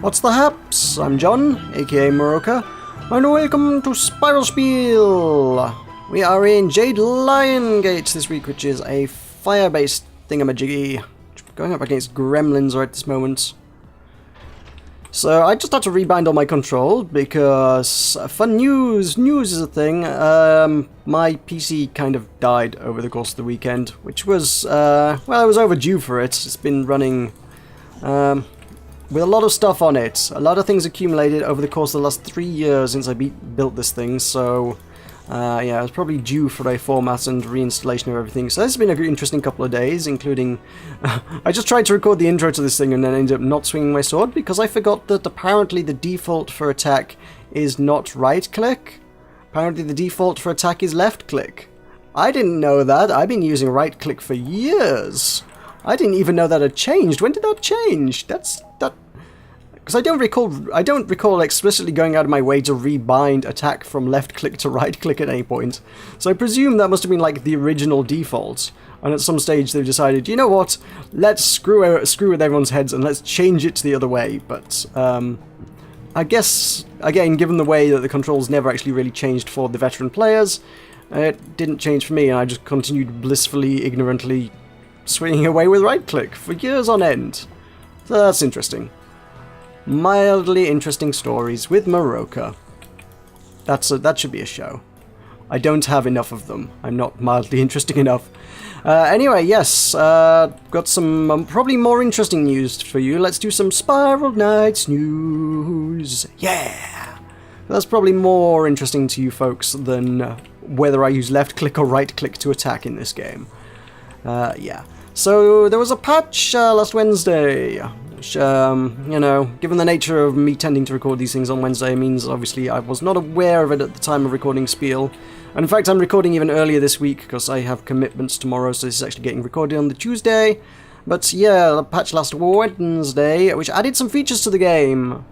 What's the haps? I'm John, aka Meroka, and welcome to Spiel. We are in Jade Lion Gate this week, which is a fire-based thingamajiggy. Going up against gremlins right this moment. So I just had to rebind all my control because fun news is a thing. My PC kind of died over the course of the weekend, which was, well, I was overdue for it. It's been running with a lot of stuff on it. A lot of things accumulated over the course of the last 3 years since I built this thing, so yeah, I was probably due for a format and reinstallation of everything. So this has been an interesting couple of days, including... I just tried to record the intro to this thing and then ended up not swinging my sword because I forgot that apparently the default for attack is not right-click. Apparently the default for attack is left-click. I didn't know that. I've been using right-click for years. I didn't even know that had changed. When did that change? Because I don't recall explicitly going out of my way to rebind attack from left click to right click at any point. So I presume that must have been like the original default. And at some stage they've decided, you know what, let's screw with everyone's heads and let's change it to the other way. But I guess, again, given the way that the controls never actually really changed for the veteran players, it didn't change for me, and I just continued blissfully, ignorantly swinging away with right click for years on end. So that's interesting. Mildly interesting stories with Meroka. That should be a show. I don't have enough of them. I'm not mildly interesting enough. Anyway, yes, got some probably more interesting news for you. Let's do some Spiral Knights news. Yeah! That's probably more interesting to you folks than whether I use left click or right click to attack in this game. Yeah. So there was a patch last Wednesday. Which, you know, given the nature of me tending to record these things on Wednesday, means obviously I was not aware of it at the time of recording Spiel. And in fact, I'm recording even earlier this week because I have commitments tomorrow, so this is actually getting recorded on the Tuesday. But yeah, the patch last Wednesday, which added some features to the game.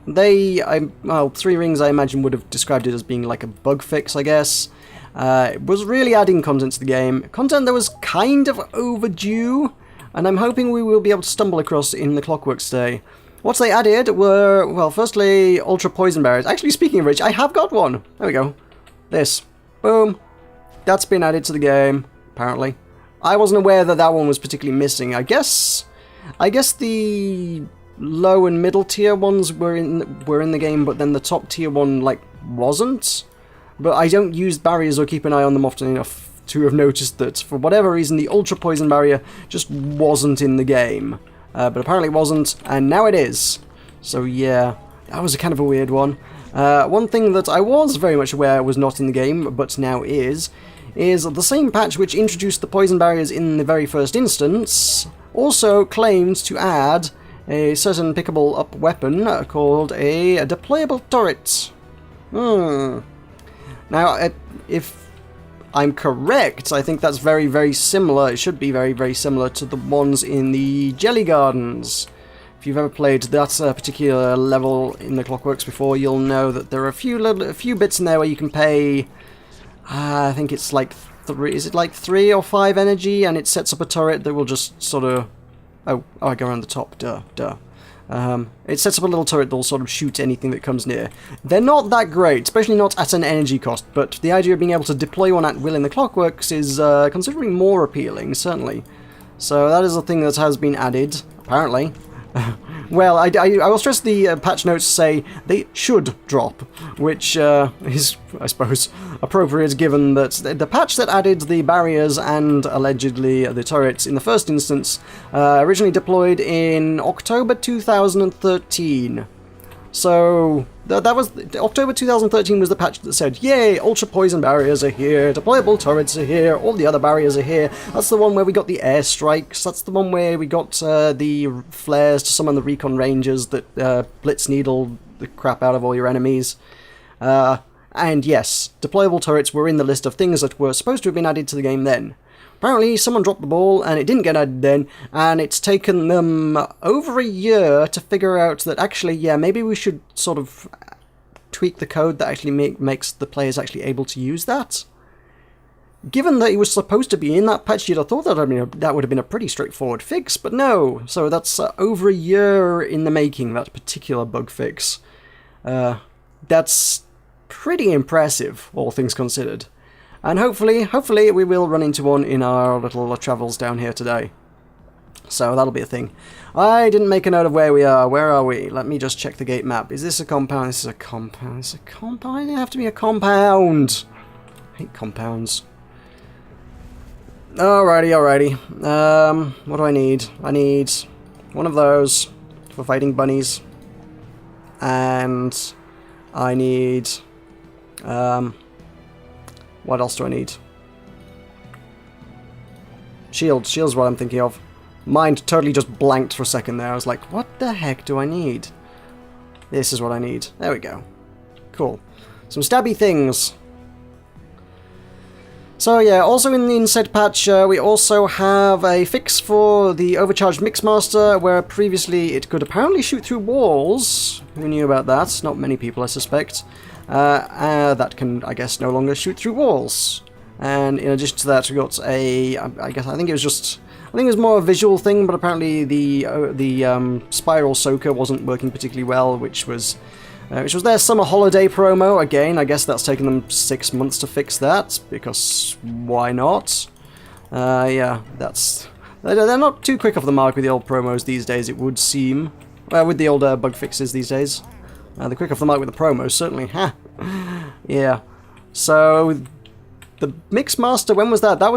Well, Three Rings I imagine would have described it as being like a bug fix, I guess. It was really adding content to the game. Content that was kind of overdue, and I'm hoping we will be able to stumble across in the Clockworks today. What they added were, well, firstly, Ultra Poison Barriers. Actually, speaking of which, I have got one. There we go. This. Boom. That's been added to the game, apparently. I wasn't aware that that one was particularly missing. I guess the low and middle tier ones were in the game, but then the top tier one, like, wasn't. But I don't use barriers or keep an eye on them often enough to have noticed that, for whatever reason, the Ultra Poison Barrier just wasn't in the game. But apparently it wasn't, and now it is. So yeah, that was a kind of a weird one. One thing that I was very much aware was not in the game, but now is the same patch which introduced the Poison Barriers in the very first instance, also claimed to add a certain pickable up weapon called a deployable turret. Now, if I'm correct, I think that's very, very similar. It should be very, very similar to the ones in the Jelly Gardens. If you've ever played that particular level in the Clockworks before, you'll know that there are a few bits in there where you can pay. I think it's like 3. Is it like 3 or 5 energy, and it sets up a turret that will just sort of. Oh, I go around the top. Duh. It sets up a little turret that will sort of shoot anything that comes near. They're not that great, especially not at an energy cost, but the idea of being able to deploy one at will in the Clockworks is considerably more appealing, certainly. So that is a thing that has been added, apparently. Well, I will stress the patch notes say they should drop, which is, I suppose, appropriate given that the patch that added the barriers and allegedly the turrets in the first instance originally deployed in October 2013. So that was October 2013 was the patch that said, "Yay! Ultra Poison Barriers are here, deployable turrets are here, all the other barriers are here." That's the one where we got the airstrikes. That's the one where we got the flares to summon the recon rangers that blitz needle the crap out of all your enemies. And yes, deployable turrets were in the list of things that were supposed to have been added to the game then. Apparently, someone dropped the ball, and it didn't get added then, and it's taken them over a year to figure out that actually, yeah, maybe we should sort of tweak the code that actually makes the players actually able to use that. given that it was supposed to be in that patch, you'd have thought that that would have been a pretty straightforward fix, but no. So that's over a year in the making, that particular bug fix. That's pretty impressive, all things considered. And hopefully we will run into one in our little travels down here today. So that'll be a thing. I didn't make a note of where we are. Where are we? Let me just check the gate map. Is this a compound? This is a compound. It's a compound? It have to be a compound. I hate compounds. Alrighty. What do I need? I need one of those for fighting bunnies. And I need... what else do I need? Shield. Shield's what I'm thinking of. Mind totally just blanked for a second there. I was like, what the heck do I need? This is what I need. There we go. Cool. Some stabby things. So yeah, also in the inset patch, we also have a fix for the overcharged Mixmaster, where previously it could apparently shoot through walls. Who knew about that? Not many people, I suspect. That can, I guess, no longer shoot through walls. And in addition to that, we got a... I think it was more a visual thing, but apparently the spiral soaker wasn't working particularly well, which was their summer holiday promo. Again, I guess that's taken them 6 months to fix that, because why not? Yeah, they're not too quick off the mark with the old promos these days, it would seem. Well, with the old bug fixes these days. They're quick off the mark with the promos, certainly. Ha! Yeah. So... the Mixmaster, when was that? That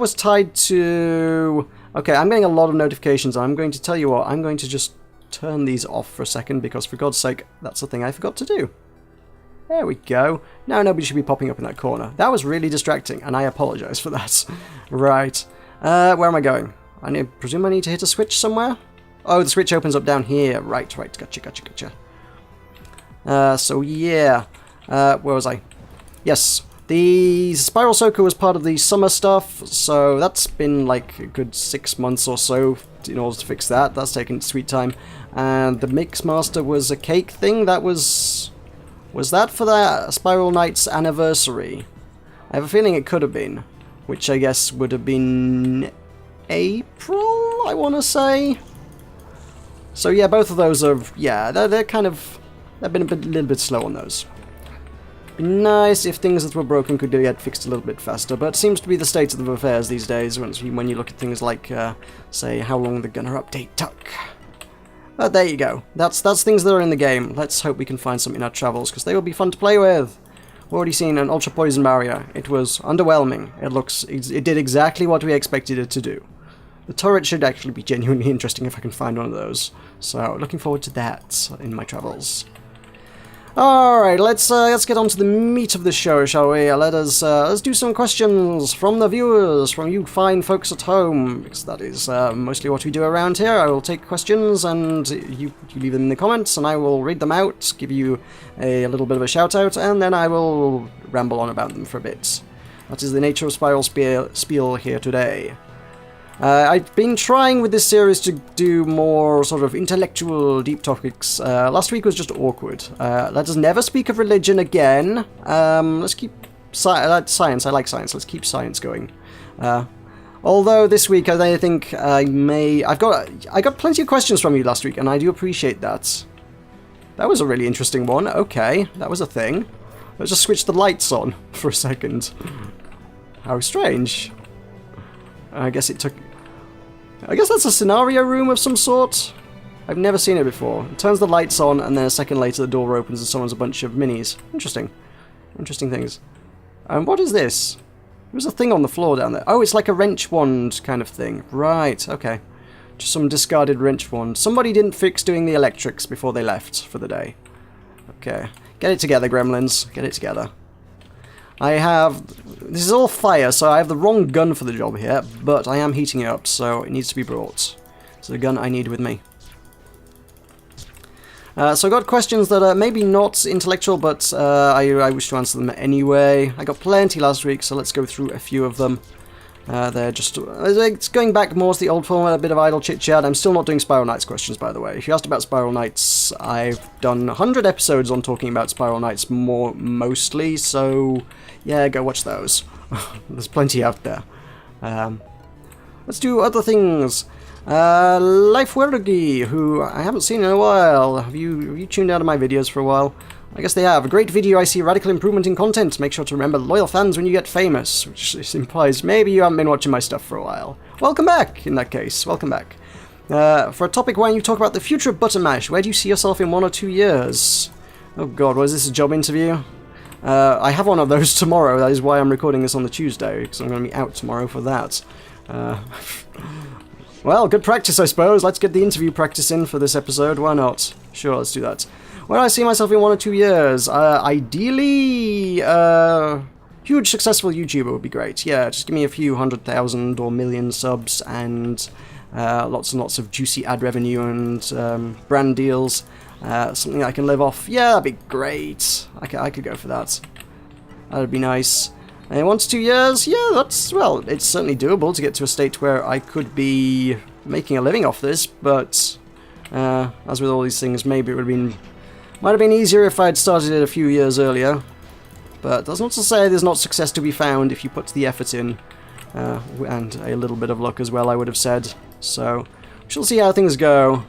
was tied to... Okay, I'm getting a lot of notifications. I'm going to tell you what, I'm going to just turn these off for a second, because for God's sake, that's the thing I forgot to do. There we go. Now nobody should be popping up in that corner. That was really distracting, and I apologise for that. Right. Where am I going? I presume I need to hit a switch somewhere? Oh, the switch opens up down here. Right. Gotcha. So yeah. Where was I? Yes. The Spiral Soaker was part of the summer stuff, so that's been like a good 6 months or so in order to fix that. That's taken sweet time. And the Mixmaster was a cake thing. That was that for the Spiral Knight's anniversary? I have a feeling it could have been, which I guess would have been April, I want to say. So yeah, both of those are, yeah, they've been a little bit slow on those. Be nice if things that were broken could get fixed a little bit faster, but it seems to be the state of affairs these days when you look at things like, say, how long the gunner update took. But there you go. That's things that are in the game. Let's hope we can find some in our travels, because they will be fun to play with. We've already seen an Ultra Poison Barrier. It was underwhelming. It did exactly what we expected it to do. The turret should actually be genuinely interesting if I can find one of those. So, looking forward to that in my travels. Alright, let's get on to the meat of the show, shall we? Let's do some questions from the viewers, from you fine folks at home, because that is mostly what we do around here. I will take questions, and you leave them in the comments, and I will read them out, give you a little bit of a shout-out, and then I will ramble on about them for a bit. That is the nature of Spiral Spiel here today. I've been trying with this series to do more sort of intellectual, deep topics. Last week was just awkward. Let us never speak of religion again. Let's keep science. I like science. Let's keep science going. Although this week I think I got plenty of questions from you last week, and I do appreciate that. That was a really interesting one. Okay, that was a thing. Let's just switch the lights on for a second. How strange. I guess that's a scenario room of some sort. I've never seen it before. It turns the lights on, and then a second later the door opens and someone's a bunch of minis. Interesting. Interesting things. What is this? There's a thing on the floor down there. Oh, it's like a wrench wand kind of thing. Right, okay. Just some discarded wrench wand. Somebody didn't fix doing the electrics before they left for the day. Okay. Get it together, gremlins. Get it together. This is all fire, so I have the wrong gun for the job here, but I am heating it up, so it needs to be brought. It's the gun I need with me. So I got questions that are maybe not intellectual, but I wish to answer them anyway. I got plenty last week, so let's go through a few of them. They're just... It's going back more to the old format, a bit of idle chit-chat. I'm still not doing Spiral Knights questions, by the way. If you asked about Spiral Knights, I've done 100 episodes on talking about Spiral Knights mostly, so yeah, go watch those. There's plenty out there. Let's do other things. Life Wergi, who I haven't seen in a while. Have you tuned out of my videos for a while? I guess they have. A great video, I see radical improvement in content. Make sure to remember loyal fans when you get famous, which implies maybe you haven't been watching my stuff for a while. Welcome back, in that case. Welcome back. For a topic where you talk about the future of Button Mash, where do you see yourself in 1 or 2 years? Oh god, was this a job interview? I have one of those tomorrow. That is why I'm recording this on the Tuesday, because I'm going to be out tomorrow for that. Well, good practice, I suppose. Let's get the interview practice in for this episode. Why not? Sure, let's do that. Where do I see myself in 1 or 2 years? Ideally, huge successful YouTuber would be great. Yeah, just give me a few 100,000 or million subs and lots and lots of juicy ad revenue and brand deals. Something I can live off. Yeah, that'd be great. I could go for that. That'd be nice. In 1 to 2 years, yeah, that's, well, it's certainly doable to get to a state where I could be making a living off this, but as with all these things, maybe it might have been easier if I'd started it a few years earlier. But that's not to say there's not success to be found if you put the effort in, and a little bit of luck as well, I would have said. So, we shall see how things go.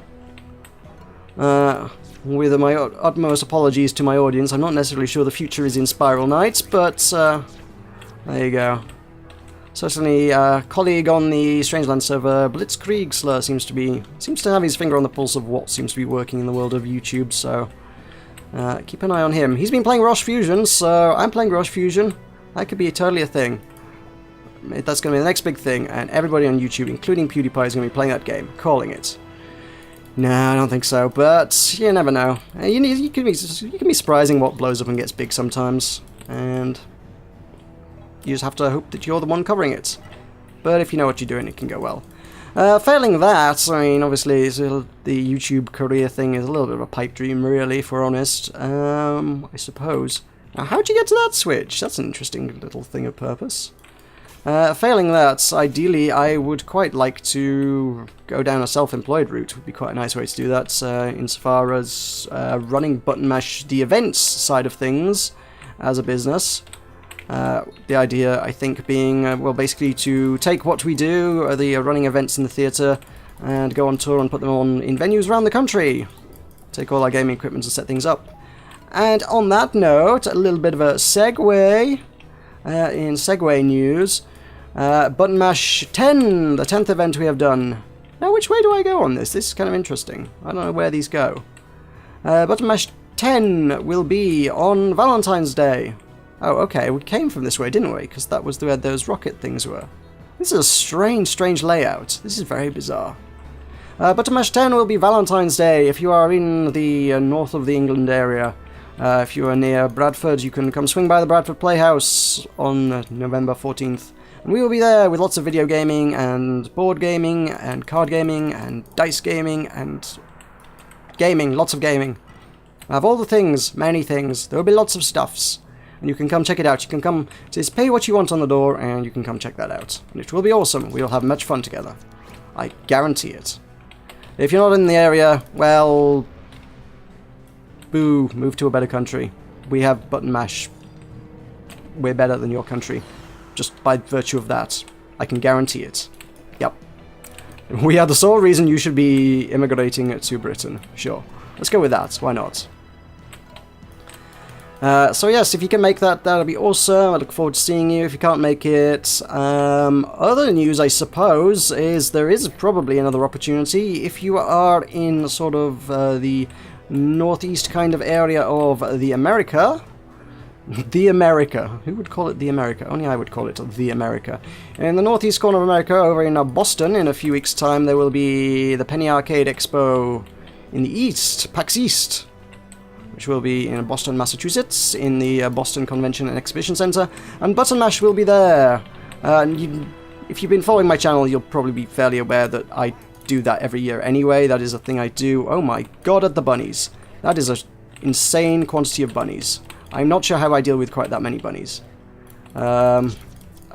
With my utmost apologies to my audience, I'm not necessarily sure the future is in Spiral Knights, but there you go. Certainly, a colleague on the Strangeland server, Blitzkriegsler, seems to have his finger on the pulse of what seems to be working in the world of YouTube, so keep an eye on him. He's been playing Roche Fusion, so I'm playing Roche Fusion. That could be totally a thing. That's going to be the next big thing, and everybody on YouTube, including PewDiePie, is going to be playing that game, calling it. No, I don't think so, but you never know. You can be surprising what blows up and gets big sometimes, and you just have to hope that you're the one covering it. But if you know what you're doing, it can go well. Failing that, I mean, obviously, the YouTube career thing is a little bit of a pipe dream, really, if we're honest. I suppose. Now, how'd you get to that switch? That's an interesting little thing of purpose. Failing that, ideally, I would quite like to go down a self-employed route. Would be quite a nice way to do that, insofar as running Button Mash, the events side of things, as a business. The idea, I think, being, well, basically to take what we do, the running events in the theatre, and go on tour and put them on in venues around the country. Take all our gaming equipment and set things up. And on that note, a little bit of a segue. In segue news, Button Mash 10, the 10th event we have done. Now, which way do I go on this? This is kind of interesting. I don't know where these go. Button Mash 10 will be on Valentine's Day. Oh, okay, we came from this way, didn't we? Because that was where those rocket things were. This is a strange layout. This is very bizarre. Button Mash 10 will be Valentine's Day. If you are in the north of the England area, if you are near Bradford, you can come swing by the Bradford Playhouse on November 14th. And we will be there with lots of video gaming, and board gaming, and card gaming, and dice gaming, and gaming, lots of gaming. I have all the things, many things. There will be lots of stuffs. And you can come check it out. You can come, just pay what you want on the door, and you can come check that out. And it will be awesome. We will have much fun together. I guarantee it. If you're not in the area, well, boo, move to a better country. We have Button Mash. We're better than your country. Just by virtue of that. I can guarantee it. Yep. We are the sole reason you should be immigrating to Britain. Sure. Let's go with that. Why not? So yes, if you can make that, that'll be awesome. I look forward to seeing you. If you can't make it, other news, I suppose, is there is probably another opportunity. If you are in sort of the northeast kind of area of the America. The America. Who would call it the America? Only I would call it the America. In the northeast corner of America, over in Boston, in a few weeks' time, there will be the Penny Arcade Expo in the East, PAX East, which will be in Boston, Massachusetts, in the Boston Convention and Exhibition Center, and Button Mash will be there. If you've been following my channel, you'll probably be fairly aware that I do that every year anyway. That is a thing I do. Oh my god, at the bunnies. That is an insane quantity of bunnies. I'm not sure how I deal with quite that many bunnies.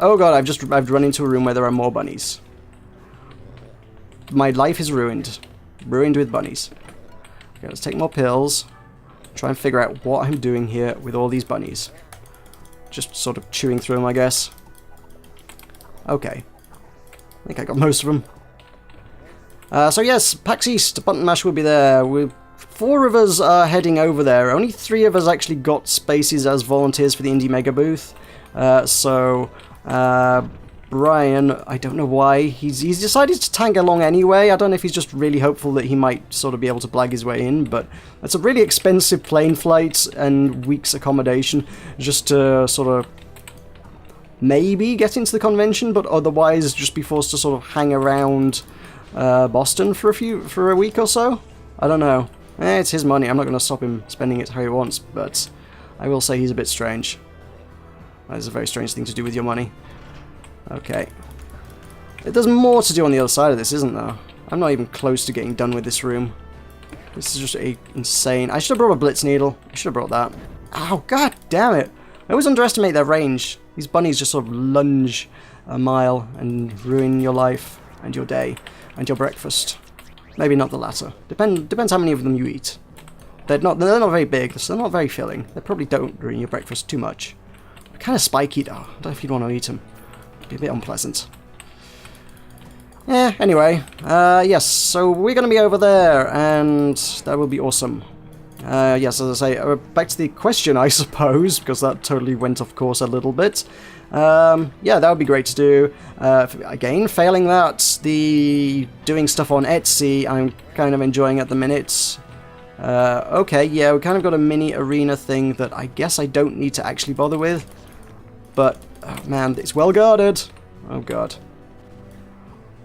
Oh god, I've run into a room where there are more bunnies. My life is ruined. Ruined with bunnies. Okay, let's take more pills. Try and figure out what I'm doing here with all these bunnies. Just sort of chewing through them, I guess. Okay. I think I got most of them. So yes, PAX East, Button Mash will be there. 4 of us are heading over there. Only 3 of us actually got spaces as volunteers for the Indie Mega booth. Brian, I don't know why, he's decided to tag along anyway. I don't know if he's just really hopeful that he might sort of be able to blag his way in, but it's a really expensive plane flight and week's accommodation just to sort of maybe get into the convention, but otherwise just be forced to sort of hang around Boston for a week or so. I don't know. It's his money. I'm not going to stop him spending it how he wants, but I will say he's a bit strange. That is a very strange thing to do with your money. Okay. There's more to do on the other side of this, isn't there? I'm not even close to getting done with this room. This is just insane. I should have brought a Blitz Needle. I should have brought that. Ow, god damn it. I always underestimate their range. These bunnies just sort of lunge a mile and ruin your life and your day and your breakfast. Maybe not the latter. Depends how many of them you eat. They're not very big, so they're not very filling. They probably don't ruin your breakfast too much. They're kind of spiky though. I don't know if you'd want to eat them. It'd be a bit unpleasant. Yeah, anyway. Yes, so we're going to be over there, and that will be awesome. Yes, as I say, back to the question, I suppose, because that totally went off course a little bit. Yeah, that would be great to do. Again, failing that, the doing stuff on Etsy, I'm kind of enjoying at the minute. Okay, yeah, we kind of got a mini arena thing that I guess I don't need to actually bother with. But, oh man, it's well guarded. Oh god.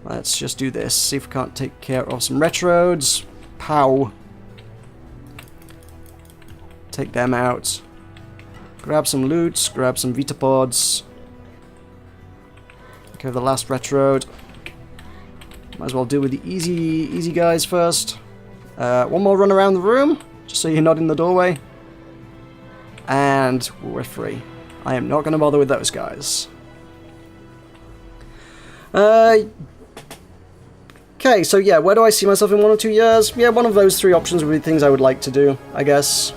Let's just do this, see if we can't take care of some retrodes. Pow. Take them out. Grab some loot, grab some Vitapods. Okay, the last retrode. Might as well deal with the easy guys first. One more run around the room, just so you're not in the doorway. And we're free. I am not going to bother with those guys. Okay, so yeah, where do I see myself in 1 or 2 years? Yeah, one of those 3 options would be things I would like to do, I guess.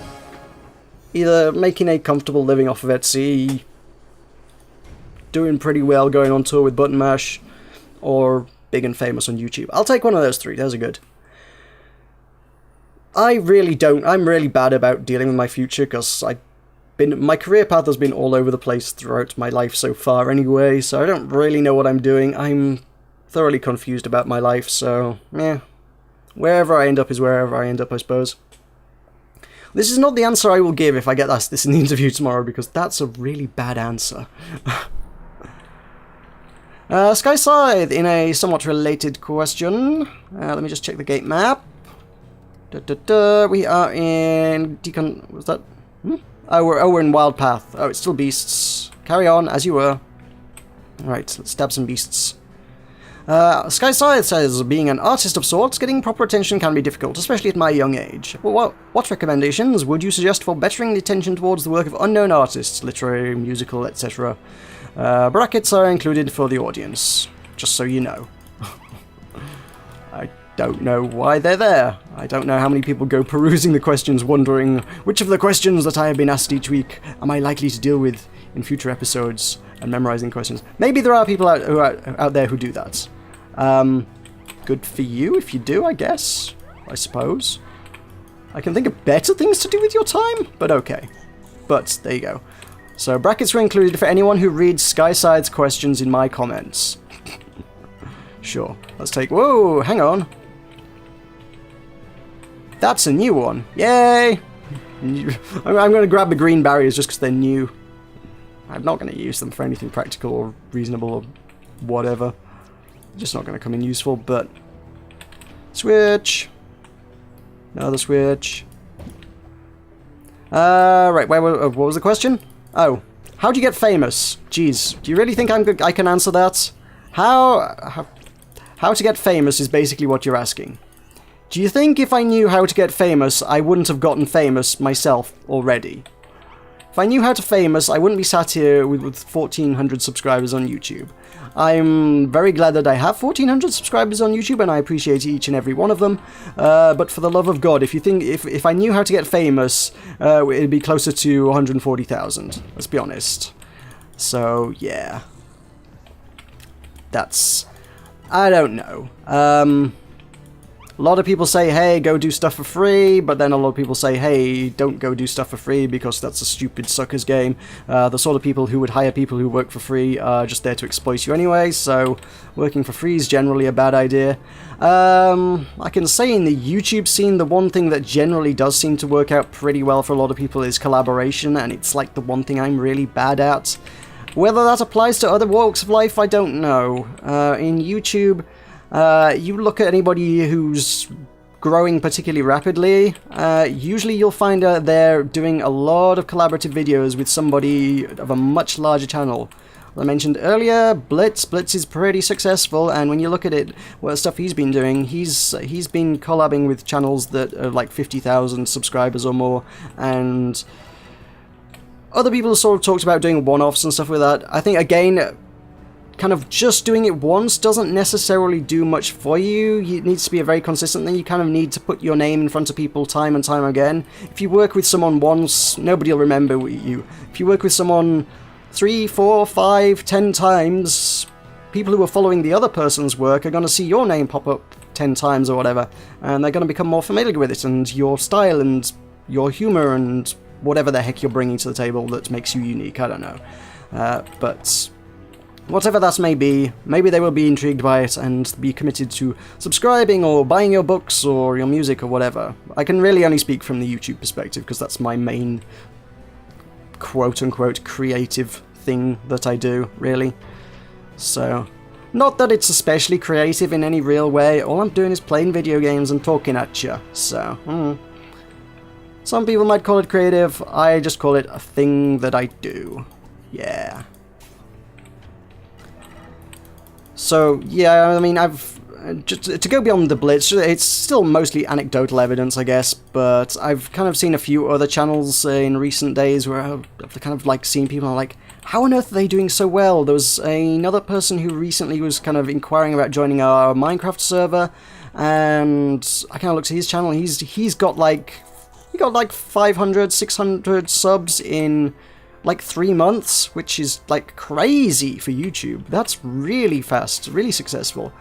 Either making a comfortable living off of Etsy, doing pretty well going on tour with Button Mash, or big and famous on YouTube. I'll take one of those 3, those are good. I'm really bad about dealing with my future, because my career path has been all over the place throughout my life so far anyway, so I don't really know what I'm doing. I'm thoroughly confused about my life, so, yeah. Wherever I end up is wherever I end up, I suppose. This is not the answer I will give if I get asked this in the interview tomorrow, because that's a really bad answer. Sky Scythe, in a somewhat related question. Let me just check the gate map. We are in... Was that... Oh, we're in Wild Path. Oh, it's still beasts. Carry on, as you were. Alright, let's stab some beasts. Sky Scythe says, being an artist of sorts, getting proper attention can be difficult, especially at my young age. Well, what recommendations would you suggest for bettering the attention towards the work of unknown artists, literary, musical, etc.? Brackets are included for the audience, just so you know. I don't know why they're there. I don't know how many people go perusing the questions wondering which of the questions that I have been asked each week am I likely to deal with in future episodes and memorizing questions. Maybe there are people out there who do that. Good for you if you do, I guess. I suppose. I can think of better things to do with your time, but okay. But, there you go. So, brackets were included for anyone who reads Sky Scythe's questions in my comments. Sure. Let's take... Whoa, hang on. That's a new one. Yay! I'm going to grab the green barriers just because they're new. I'm not going to use them for anything practical or reasonable or whatever. Just not going to come in useful, but... Switch. Another switch. Right, what was the question? Oh, how do you get famous? Jeez, do you really think I can answer that? How to get famous is basically what you're asking. Do you think if I knew how to get famous, I wouldn't have gotten famous myself already? If I knew how to famous, I wouldn't be sat here with 1,400 subscribers on YouTube. I'm very glad that I have 1,400 subscribers on YouTube, and I appreciate each and every one of them. But for the love of God, if I knew how to get famous, it'd be closer to 140,000. Let's be honest. So yeah, I don't know. A lot of people say, hey, go do stuff for free, but then a lot of people say, hey, don't go do stuff for free because that's a stupid sucker's game. The sort of people who would hire people who work for free are just there to exploit you anyway, so working for free is generally a bad idea. I can say in the YouTube scene, the one thing that generally does seem to work out pretty well for a lot of people is collaboration, and it's like the one thing I'm really bad at. Whether that applies to other walks of life, I don't know. In YouTube, you look at anybody who's growing particularly rapidly, usually you'll find they're doing a lot of collaborative videos with somebody of a much larger channel. As I mentioned earlier, Blitz is pretty successful, and when you look at it, what stuff he's been doing, he's been collabing with channels that are like 50,000 subscribers or more, and other people have sort of talked about doing one-offs and stuff with that. I think, again, kind of just doing it once doesn't necessarily do much for you. It needs to be a very consistent thing. You kind of need to put your name in front of people time and time again. If you work with someone once, nobody will remember you. If you work with someone 3, 4, 5, 10 times, people who are following the other person's work are going to see your name pop up 10 times or whatever, and they're going to become more familiar with it, and your style, and your humor, and whatever the heck you're bringing to the table that makes you unique. I don't know. But whatever that may be, maybe they will be intrigued by it and be committed to subscribing or buying your books or your music or whatever. I can really only speak from the YouTube perspective because that's my main quote-unquote creative thing that I do, really. So, not that it's especially creative in any real way. All I'm doing is playing video games and talking at you. So, some people might call it creative. I just call it a thing that I do. Yeah. So, yeah, I mean, just to go beyond the Blitz, it's still mostly anecdotal evidence, I guess, but I've kind of seen a few other channels in recent days where I've kind of like seen people like, how on earth are they doing so well? There was another person who recently was kind of inquiring about joining our Minecraft server, and I kind of looked at his channel, and he got like 500, 600 subs in like 3 months, which is like crazy for YouTube. That's really fast, really successful.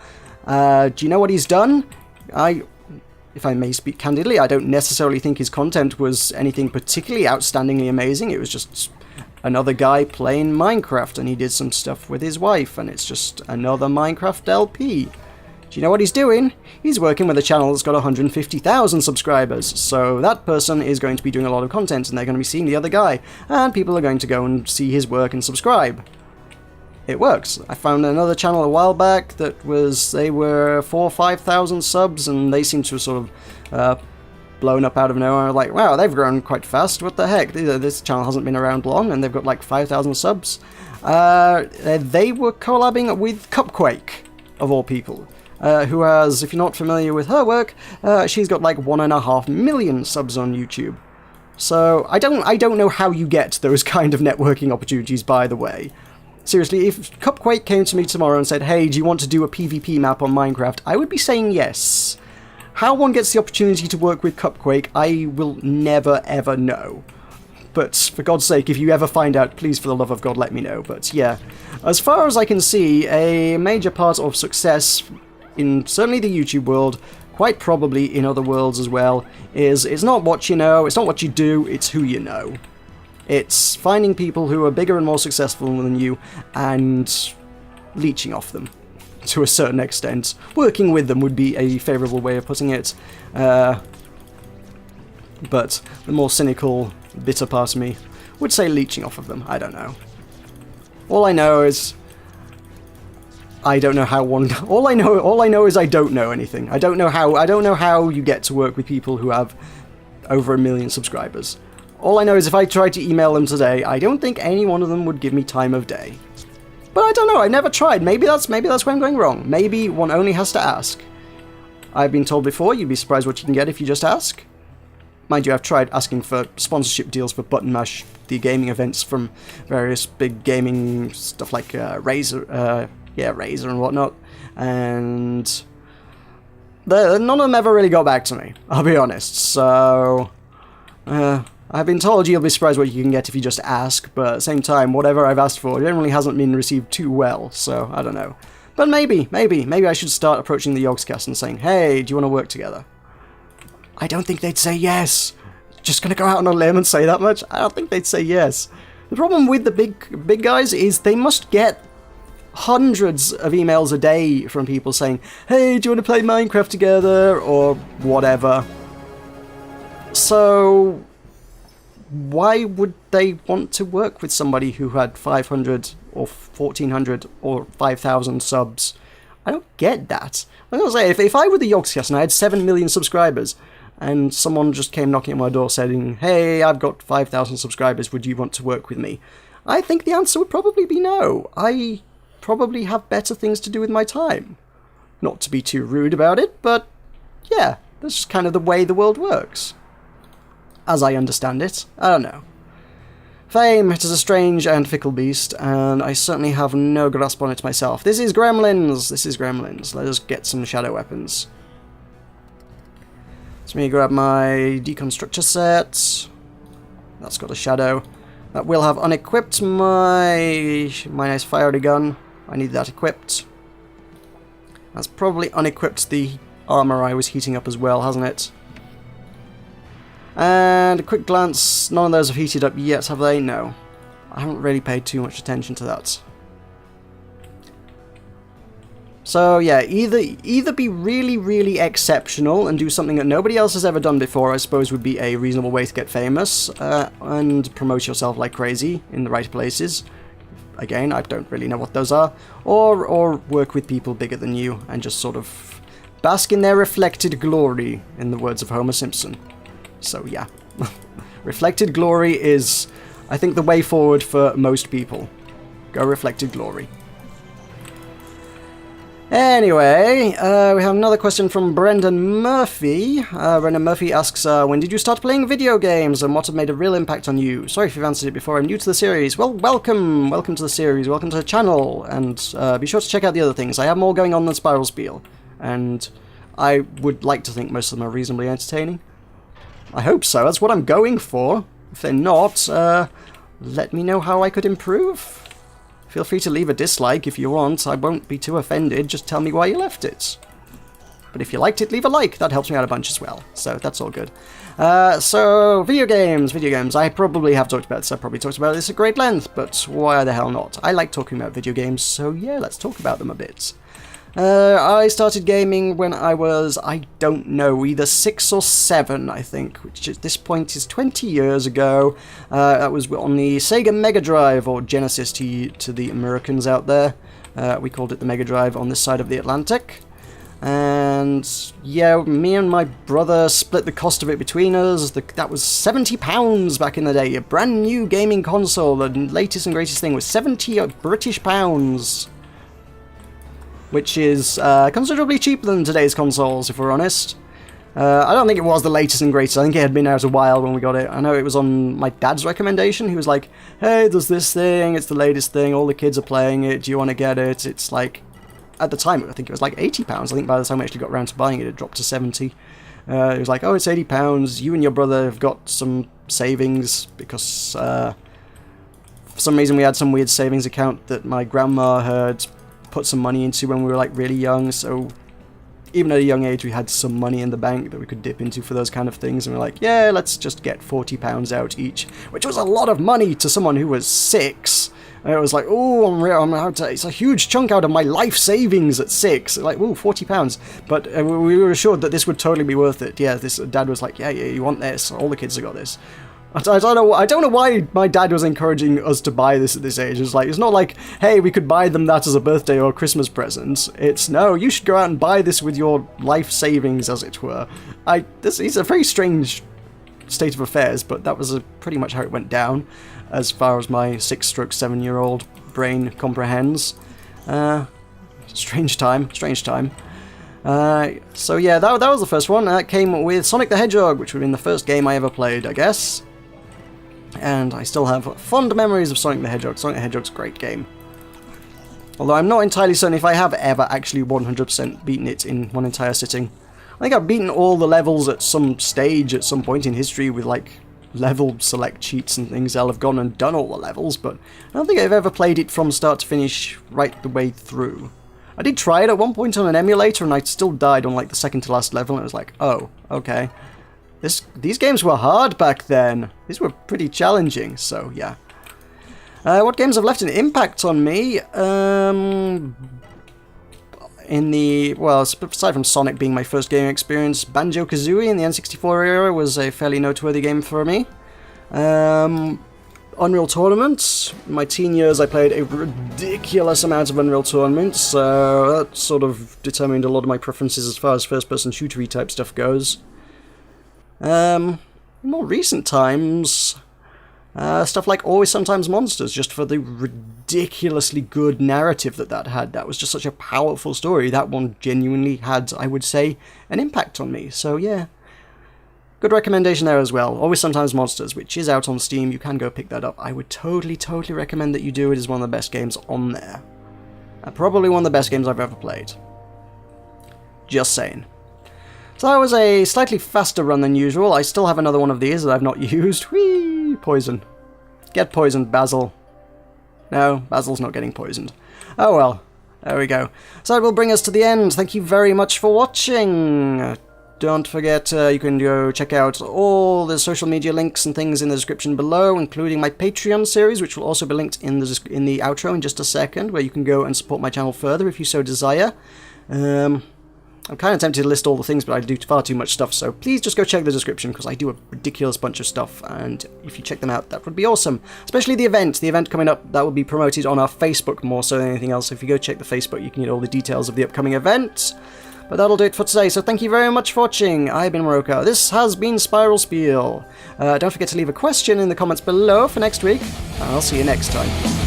Do you know what he's done? If I may speak candidly, I don't necessarily think his content was anything particularly outstandingly amazing. It was just another guy playing Minecraft, and he did some stuff with his wife, and it's just another Minecraft LP. Do you know what he's doing? He's working with a channel that's got 150,000 subscribers, so that person is going to be doing a lot of content, and they're going to be seeing the other guy, and people are going to go and see his work and subscribe. It works. I found another channel a while back that they were 4,000 or 5,000 subs, and they seem to have sort of blown up out of nowhere. Like, wow, they've grown quite fast. What the heck? This channel hasn't been around long, and they've got like 5,000 subs. They were collabing with Cupquake, of all people. Who has, if you're not familiar with her work, she's got like 1.5 million subs on YouTube. So I don't know how you get those kind of networking opportunities, by the way. Seriously, if Cupquake came to me tomorrow and said, hey, do you want to do a PvP map on Minecraft? I would be saying yes. How one gets the opportunity to work with Cupquake, I will never ever know. But for God's sake, if you ever find out, please for the love of God let me know. But yeah, as far as I can see, a major part of success in certainly the YouTube world, quite probably in other worlds as well, is it's not what you know, it's not what you do, it's who you know. It's finding people who are bigger and more successful than you and leeching off them to a certain extent. Working with them would be a favourable way of putting it. But the more cynical, bitter part of me would say leeching off of them. I don't know. All I know is I don't know how one. All I know is I don't know anything. I don't know how you get to work with people who have over 1 million subscribers. All I know is if I tried to email them today, I don't think any one of them would give me time of day. But I don't know. I never tried. Maybe that's where I'm going wrong. Maybe one only has to ask. I've been told before, you'd be surprised what you can get if you just ask. Mind you, I've tried asking for sponsorship deals for Button Mash, the gaming events from various big gaming stuff like Razer and whatnot, and none of them ever really got back to me, I'll be honest. So, I've been told you'll be surprised what you can get if you just ask, but at the same time, whatever I've asked for generally hasn't been received too well, so I don't know. But maybe I should start approaching the Yogscast and saying, hey, do you want to work together? I don't think they'd say yes. Just gonna go out on a limb and say that much? I don't think they'd say yes. The problem with the big guys is they must get hundreds of emails a day from people saying, hey, do you want to play Minecraft together? Or whatever. So, why would they want to work with somebody who had 500 or 1,400 or 5,000 subs? I don't get that. I was gonna say, if I were the Yogscast and I had 7 million subscribers, and someone just came knocking at my door saying, hey, I've got 5,000 subscribers, would you want to work with me? I think the answer would probably be no. I probably have better things to do with my time. Not to be too rude about it, but yeah, that's just kind of the way the world works. As I understand it. I don't know. Fame, it is a strange and fickle beast, and I certainly have no grasp on it myself. This is Gremlins. Let us get some shadow weapons. Let me grab my deconstructor set. That's got a shadow. That will have unequipped my nice fiery gun. I need that equipped. That's probably unequipped the armor I was heating up as well, hasn't it? And a quick glance, none of those have heated up yet, have they? No. I haven't really paid too much attention to that. So yeah, either be really, really exceptional and do something that nobody else has ever done before, I suppose would be a reasonable way to get famous, and promote yourself like crazy in the right places. Again, I don't really know what those are. Or work with people bigger than you and just sort of bask in their reflected glory, in the words of Homer Simpson. So yeah, reflected glory is, I think, the way forward for most people. Go reflected glory. Anyway, we have another question from Brendan Murphy. Brendan Murphy asks, when did you start playing video games and what have made a real impact on you? Sorry if you've answered it before, I'm new to the series. Well, welcome to the series, welcome to the channel, and be sure to check out the other things. I have more going on than Spiel, and I would like to think most of them are reasonably entertaining. I hope so, that's what I'm going for. If they're not, let me know how I could improve. Feel free to leave a dislike if you want, I won't be too offended, just tell me why you left it. But if you liked it, leave a like, that helps me out a bunch as well, so that's all good. So, video games, I probably have talked about this, I've probably talked about this at great length, but why the hell not? I like talking about video games, so yeah, let's talk about them a bit. I started gaming when I was, I don't know, either 6 or 7, I think, which at this point is 20 years ago. That was on the Sega Mega Drive, or Genesis to the Americans out there. We called it the Mega Drive on this side of the Atlantic. And yeah, me and my brother split the cost of it between us. That was £70 back in the day. A brand new gaming console, the latest and greatest thing, was 70 British pounds. Which is considerably cheaper than today's consoles, if we're honest. I don't think it was the latest and greatest. I think it had been out a while when we got it. I know it was on my dad's recommendation. He was like, hey, there's this thing, it's the latest thing, all the kids are playing it, do you want to get it? It's like, at the time, I think it was like £80. I think by the time I actually got around to buying it, it dropped to 70. It was like, oh, it's £80, you and your brother have got some savings, because for some reason we had some weird savings account that my grandma had put some money into when we were like really young, so even at a young age we had some money in the bank that we could dip into for those kind of things, and we're like, yeah, let's just get £40 out each, which was a lot of money to someone who was 6. And it was like, oh, it's a huge chunk out of my life savings at 6. Like, ooh, £40. But we were assured that this would totally be worth it. Yeah, this dad was like, yeah, you want this? All the kids have got this. I don't know why my dad was encouraging us to buy this at this age. It's not like, hey, we could buy them that as a birthday or Christmas present. It's, no, you should go out and buy this with your life savings, as it were. This is a very strange state of affairs, but that was pretty much how it went down, as far as my 6-7-year-old brain comprehends. Strange time. So yeah, that was the first one. That came with Sonic the Hedgehog, which would have been the first game I ever played, I guess. And I still have fond memories of Sonic the Hedgehog. Sonic the Hedgehog's a great game. Although I'm not entirely certain if I have ever actually 100% beaten it in one entire sitting. I think I've beaten all the levels at some stage at some point in history with like level select cheats and things. I'll have gone and done all the levels, but I don't think I've ever played it from start to finish right the way through. I did try it at one point on an emulator and I still died on like the second to last level and I was like, oh, okay. These games were hard back then. These were pretty challenging, so yeah. What games have left an impact on me? Well, aside from Sonic being my first gaming experience, Banjo-Kazooie in the N64 era was a fairly noteworthy game for me. Unreal Tournament. In my teen years I played a ridiculous amount of Unreal Tournament, so that sort of determined a lot of my preferences as far as first-person shootery type stuff goes. In more recent times, stuff like Always Sometimes Monsters, just for the ridiculously good narrative that had. That was just such a powerful story. That one genuinely had, I would say, an impact on me. So yeah, good recommendation there as well. Always Sometimes Monsters, which is out on Steam. You can go pick that up. I would totally recommend that you do. It is one of the best games on there. Probably one of the best games I've ever played. Just saying. So that was a slightly faster run than usual. I still have another one of these that I've not used. Whee! Poison. Get poisoned, Basil. No, Basil's not getting poisoned. Oh well. There we go. So that will bring us to the end. Thank you very much for watching. Don't forget, you can go check out all the social media links and things in the description below, including my Patreon series, which will also be linked in the outro in just a second, where you can go and support my channel further if you so desire. I'm kind of tempted to list all the things, but I do far too much stuff, so please just go check the description, because I do a ridiculous bunch of stuff, and if you check them out, that would be awesome. Especially the event coming up, that will be promoted on our Facebook more so than anything else, so if you go check the Facebook, you can get all the details of the upcoming event. But that'll do it for today, so thank you very much for watching. I've been Meroka. This has been Spiral Spiel. Don't forget to leave a question in the comments below for next week, and I'll see you next time.